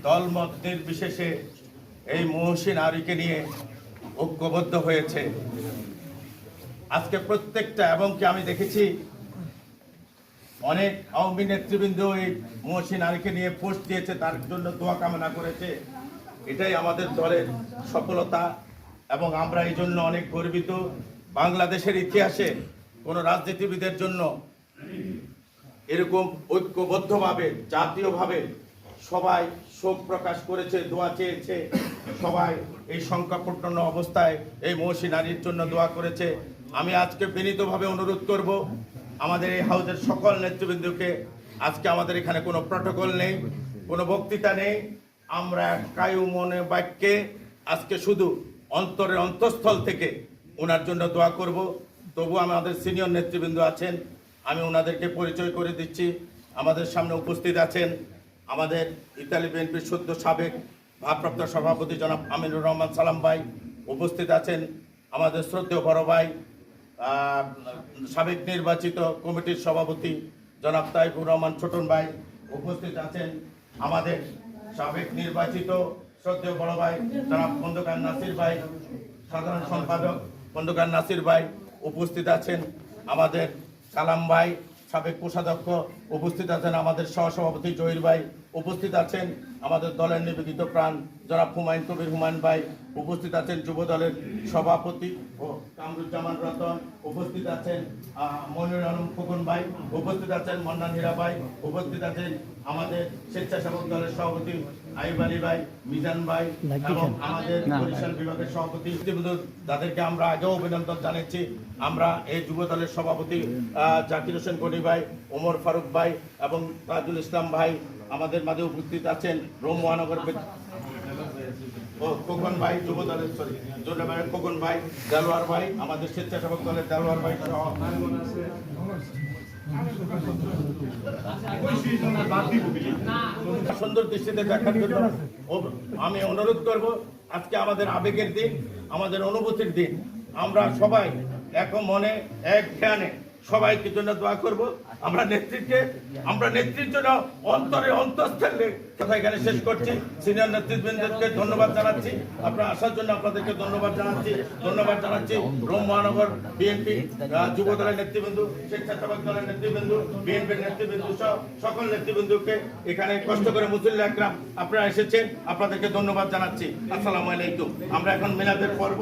দলমত নির্বিশেষে এই মহসিন আলীকে নিয়ে ঐক্যবদ্ধ হয়েছে। আজকে প্রত্যেকটা, এবং কি আমি দেখেছি অনেক আওয়ামী নেতৃবৃন্দ এই মহসিন আলীকে নিয়ে পোস্ট দিয়েছে, তার জন্য দোয়া কামনা করেছে। এটাই আমাদের দলের সফলতা এবং আমরা এই জন্য অনেক গর্বিত। বাংলাদেশের ইতিহাসে কোনো রাজনীতিবিদের জন্য এরকম ঐক্যবদ্ধভাবে জাতীয়ভাবে সবাই শোক প্রকাশ করেছে, দোয়া চেয়েছে, সবাই এই সংকটপূর্ণ অবস্থায় এই মহসিন আলীর জন্য দোয়া করেছে। আমি আজকে বিনীতভাবে অনুরোধ করব আমাদের এই হাউজের সকল নেতৃবৃন্দকে, আজকে আমাদের এখানে কোনো প্রটোকল নেই, কোনো বক্তৃতা নেই, আমরা কায়ু মনে বাক্যে আজকে শুধু অন্তরের অন্তঃস্থল থেকে ওনার জন্য দোয়া করব। তবু আমাদের সিনিয়র নেতৃবৃন্দ আছেন, আমি ওনাদেরকে পরিচয় করে দিচ্ছি। আমাদের সামনে উপস্থিত আছেন আমাদের ইতালি বিএনপির সদ্য সাবেক ভারপ্রাপ্ত সভাপতি জনাব আমিনুর রহমান সালাম ভাই, উপস্থিত আছেন আমাদের শ্রদ্ধেয় বড় ভাই সাবেক নির্বাচিত কমিটির সভাপতি জনাব তাইফুর রহমান ছোটন ভাই, উপস্থিত আছেন আমাদের সাবেক নির্বাচিত শ্রদ্ধেয় বড় ভাই জনাব খন্দকার নাসির ভাই, সাধারণ সম্পাদক খন্দকার নাসির ভাই, উপস্থিত আছেন আমাদের কালাম ভাই সাবেক কোষাধ্যক্ষ, উপস্থিত আছেন আমাদের সহসভাপতি জহির ভাই, উপস্থিত আছেন আমাদের দলের নিবেদিত প্রাণ জনাব হুমায়ুন কবির হুমায়ুন ভাই, উপস্থিত আছেন যুব দলের সভাপতি ও কামরুজ্জামান রতন, উপস্থিত আছেন মনির আলম খোকন ভাই, উপস্থিত আছেন মন্নান হীরা ভাই, উপস্থিত আছেন আমাদের স্বেচ্ছাসেবক দলের সভাপতি আইব আলী ভাই, মিজান ভাই এবং আমাদের বরিশাল বিভাগের সভাপতি, যাদেরকে আমরা আগেও অভিনন্দন জানাচ্ছি। আমরা এই যুব দলের সভাপতি জাকির হোসেন গনি ভাই, ওমর ফারুক ভাই এবং তাজুল ইসলাম ভাই আমাদের মাঝে উপস্থিত আছেন। রোম মহানগর খোকন ভাই যুব দলের খোকন ভাই, দেলোয়ার ভাই আমাদের স্বেচ্ছাসেবক দলের দেলোয়ার ভাই সহ সুন্দর দৃষ্টিতে দেখার জন্য আমি অনুরোধ করব। আজকে আমাদের আবেগের দিন, আমাদের অনুভূতির দিন, আমরা সবাই এক মনে এক ধ্যানে সবাইকে জন্য দোয়া করব। আমরা নেত্রীর জন্য অন্তরে অন্তঃস্থলে কথা এখানে শেষ করছি। সিনিয়র নেতৃবৃন্দকে ধন্যবাদ জানাচ্ছি, আপনারা আসার জন্য আপনাদেরকে ধন্যবাদ জানাচ্ছি। রোম মহানগর বিএনপি যুব দলের নেতৃবৃন্দ, স্বেচ্ছাসেবক দলের নেতৃবৃন্দ, বিএনপির নেতৃবৃন্দ সহ সকল নেতৃবৃন্দকে এখানে কষ্ট করে মুসল্লি আকরাম আপনারা এসেছেন, আপনাদেরকে ধন্যবাদ জানাচ্ছি। আসসালামু আলাইকুম। আমরা এখন মিলাদের পর্ব